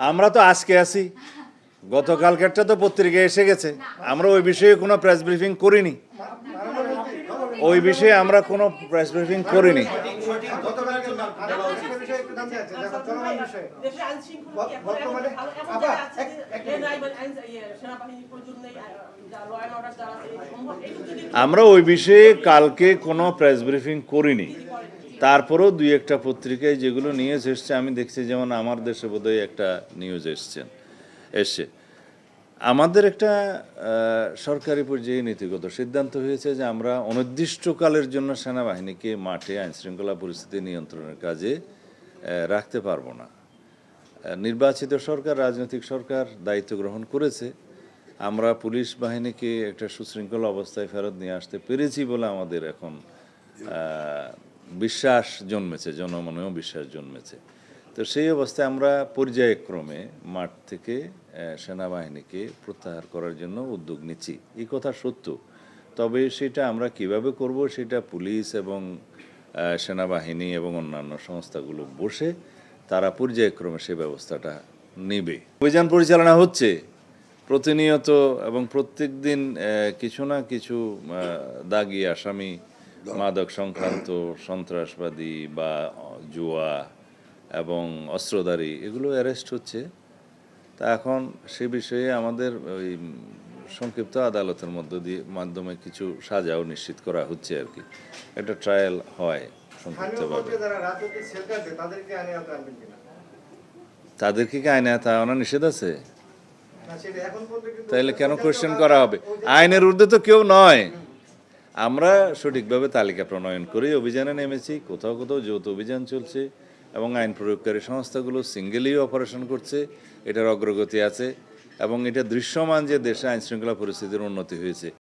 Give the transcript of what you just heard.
আমরা তো আজকে আছি, গতকালকেরটা তো পত্রিকায় এসে গেছে। আমরা ওই বিষয়ে কোনো প্রেস ব্রিফিং করিনি, ওই বিষয়ে আমরা কোনো প্রেস ব্রিফিং করিনি। আমরা ওই বিষয়ে কালকে কোনো প্রেস ব্রিফিং করিনি। তারপরেও দুই একটা পত্রিকায় যেগুলো নিউজ এসছে আমি দেখছি, যেমন আমার দেশে বোধহয় একটা নিউজ এসছে। আমাদের একটা সরকারি পর্যায়ে নীতিগত সিদ্ধান্ত হয়েছে যে আমরা অনির্দিষ্টকালের জন্য সেনাবাহিনীকে মাঠে আইনশৃঙ্খলা পরিস্থিতি নিয়ন্ত্রণের কাজে রাখতে পারবো না। নির্বাচিত সরকার, রাজনৈতিক সরকার দায়িত্ব গ্রহণ করেছে। আমরা পুলিশ বাহিনীকে একটা সুশৃঙ্খল অবস্থায় ফেরত নিয়ে আসতে পেরেছি বলে আমাদের এখন বিশ্বাস জন্মেছে, জনমনেও বিশ্বাস জন্মেছে। তো সেই অবস্থায় আমরা পর্যায়ক্রমে মাঠ থেকে সেনাবাহিনীকে প্রত্যাহার করার জন্য উদ্যোগ নিচ্ছি, এই কথা সত্য। তবে সেটা আমরা কিভাবে করব সেটা পুলিশ এবং সেনাবাহিনী এবং অন্যান্য সংস্থাগুলো বসে তারা পর্যায়ক্রমে সে ব্যবস্থাটা নেবে। অভিযান পরিচালনা হচ্ছে প্রতিনিয়ত এবং প্রত্যেক দিন কিছু না কিছু দাগী আসামি, মাদক সংক্রান্ত, সন্ত্রাসবাদী বা জুয়া এবং অস্ত্রধারী এগুলো অ্যারেস্ট হচ্ছে। তা এখন সে বিষয়ে আমাদের ওই সংক্ষিপ্ত আদালতের মাধ্যমে কিছু সাজাও নিশ্চিত করা হচ্ছে আর কি। একটা ট্রায়াল হয় সংক্ষিপ্তভাবে। তাদেরকে কি আইনে আনা নিষেধ আছে? তাহলে কেন কোয়েশ্চেন করা হবে? আইনের ঊর্ধ্বে তো কেউ নয়। আমরা সঠিকভাবে তালিকা প্রণয়ন করে অভিযানে নেমেছি। কোথাও কোথাও যৌথ অভিযান চলছে এবং আইন প্রয়োগকারী সংস্থাগুলো সিঙ্গেলি অপারেশন করছে, এটার অগ্রগতি আছে এবং এটা দৃশ্যমান যে দেশে আইনশৃঙ্খলা পরিস্থিতির উন্নতি হয়েছে।